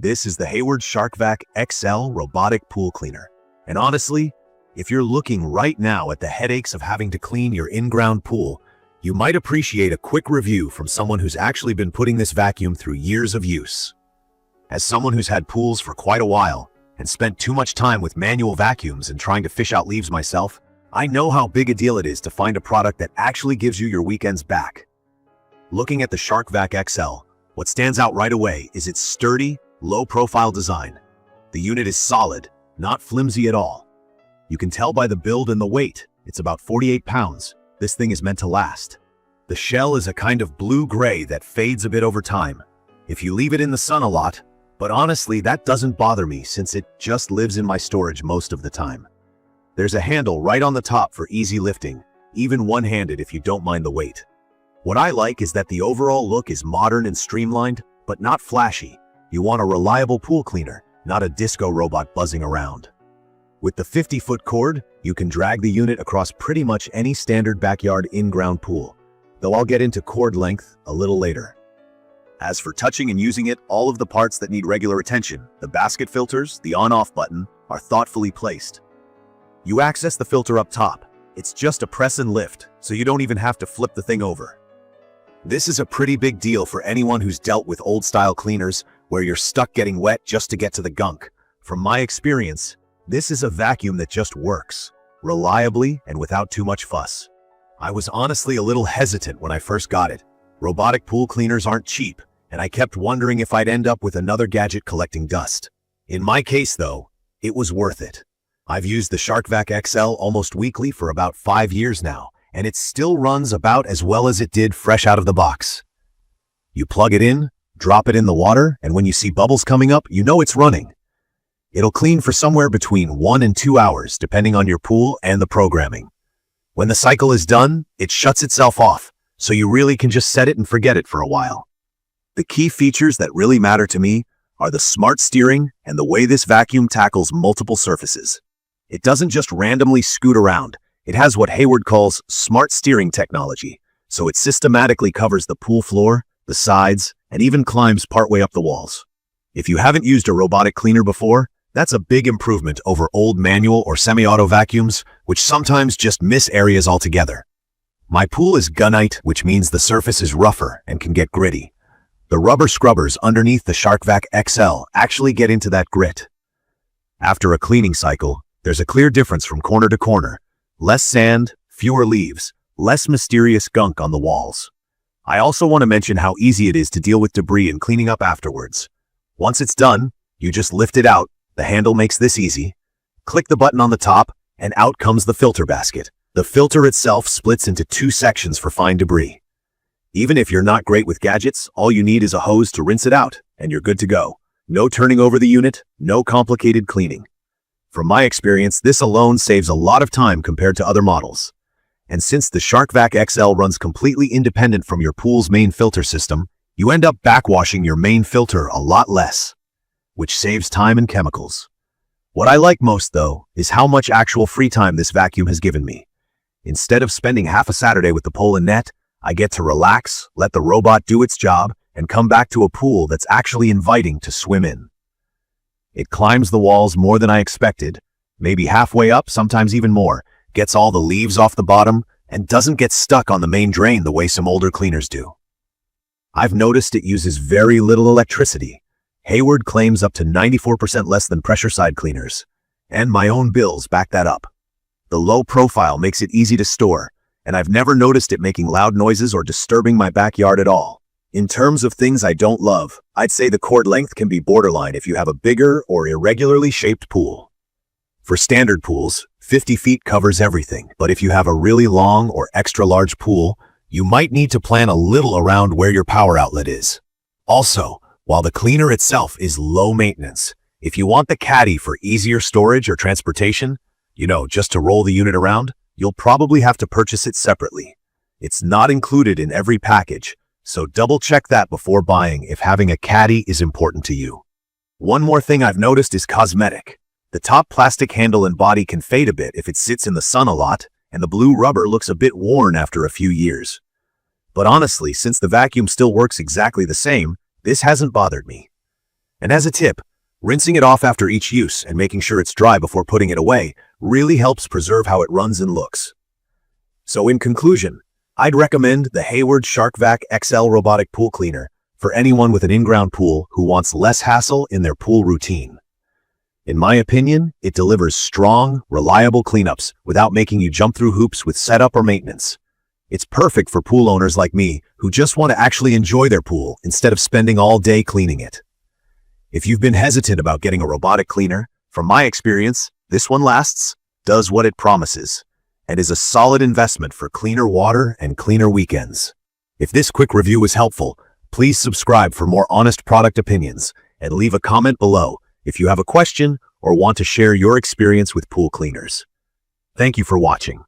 This is the Hayward SharkVac XL robotic pool cleaner. And honestly, if you're looking right now at the headaches of having to clean your in-ground pool, you might appreciate a quick review from someone who's actually been putting this vacuum through years of use. As someone who's had pools for quite a while and spent too much time with manual vacuums and trying to fish out leaves myself, I know how big a deal it is to find a product that actually gives you your weekends back. Looking at the SharkVac XL, what stands out right away is its sturdy, low-profile design. The unit is solid, not flimsy at all. You can tell by the build and the weight. It's about 48 pounds. This thing is meant to last. The shell is a kind of blue-gray that fades a bit over time if you leave it in the sun a lot, but honestly, that doesn't bother me since it just lives in my storage most of the time. There's a handle right on the top for easy lifting, even one-handed if you don't mind the weight. What I like is that the overall look is modern and streamlined, but not flashy. You want a reliable pool cleaner, not a disco robot buzzing around. With the 50-foot cord, you can drag the unit across pretty much any standard backyard in-ground pool, though I'll get into cord length a little later. As for touching and using it, all of the parts that need regular attention, the basket filters, the on-off button, are thoughtfully placed. You access the filter up top. It's just a press and lift, so you don't even have to flip the thing over. This is a pretty big deal for anyone who's dealt with old-style cleaners where you're stuck getting wet just to get to the gunk. From my experience, this is a vacuum that just works, reliably and without too much fuss. I was honestly a little hesitant when I first got it. Robotic pool cleaners aren't cheap, and I kept wondering if I'd end up with another gadget collecting dust. In my case, though, it was worth it. I've used the SharkVac XL almost weekly for about 5 years now, and it still runs about as well as it did fresh out of the box. You plug it in, drop it in the water, and when you see bubbles coming up, you know it's running. It'll clean for somewhere between 1 and 2 hours, depending on your pool and the programming. When the cycle is done, it shuts itself off, so you really can just set it and forget it for a while. The key features that really matter to me are the smart steering and the way this vacuum tackles multiple surfaces. It doesn't just randomly scoot around. It has what Hayward calls smart steering technology, so it systematically covers the pool floor, the sides, and even climbs partway up the walls. If you haven't used a robotic cleaner before, that's a big improvement over old manual or semi-auto vacuums, which sometimes just miss areas altogether. My pool is gunite, which means the surface is rougher and can get gritty. The rubber scrubbers underneath the SharkVac XL actually get into that grit. After a cleaning cycle, there's a clear difference from corner to corner. Less sand, fewer leaves, less mysterious gunk on the walls. I also want to mention how easy it is to deal with debris and cleaning up afterwards. Once it's done, you just lift it out. The handle makes this easy. Click the button on the top, and out comes the filter basket. The filter itself splits into 2 sections for fine debris. Even if you're not great with gadgets, all you need is a hose to rinse it out, and you're good to go. No turning over the unit, no complicated cleaning. From my experience, this alone saves a lot of time compared to other models. And since the SharkVac XL runs completely independent from your pool's main filter system, you end up backwashing your main filter a lot less, which saves time and chemicals. What I like most, though, is how much actual free time this vacuum has given me. Instead of spending half a Saturday with the pole and net, I get to relax, let the robot do its job, and come back to a pool that's actually inviting to swim in. It climbs the walls more than I expected, maybe halfway up, sometimes even more, gets all the leaves off the bottom, and doesn't get stuck on the main drain the way some older cleaners do. I've noticed it uses very little electricity. Hayward claims up to 94% less than pressure-side cleaners, and my own bills back that up. The low profile makes it easy to store, and I've never noticed it making loud noises or disturbing my backyard at all. In terms of things I don't love, I'd say the cord length can be borderline if you have a bigger or irregularly shaped pool. For standard pools, 50 feet covers everything, but if you have a really long or extra large pool, you might need to plan a little around where your power outlet is. Also, while the cleaner itself is low maintenance, if you want the caddy for easier storage or transportation, just to roll the unit around, you'll probably have to purchase it separately. It's not included in every package, so double-check that before buying if having a caddy is important to you. One more thing I've noticed is cosmetic. The top plastic handle and body can fade a bit if it sits in the sun a lot, and the blue rubber looks a bit worn after a few years. But honestly, since the vacuum still works exactly the same, this hasn't bothered me. And as a tip, rinsing it off after each use and making sure it's dry before putting it away really helps preserve how it runs and looks. So in conclusion, I'd recommend the Hayward SharkVac XL Robotic Pool Cleaner for anyone with an in-ground pool who wants less hassle in their pool routine. In my opinion, it delivers strong, reliable cleanups without making you jump through hoops with setup or maintenance. It's perfect for pool owners like me who just want to actually enjoy their pool instead of spending all day cleaning it. If you've been hesitant about getting a robotic cleaner, from my experience, this one lasts, does what it promises, and is a solid investment for cleaner water and cleaner weekends. If this quick review was helpful, please subscribe for more honest product opinions and leave a comment below if you have a question or want to share your experience with pool cleaners. Thank you for watching.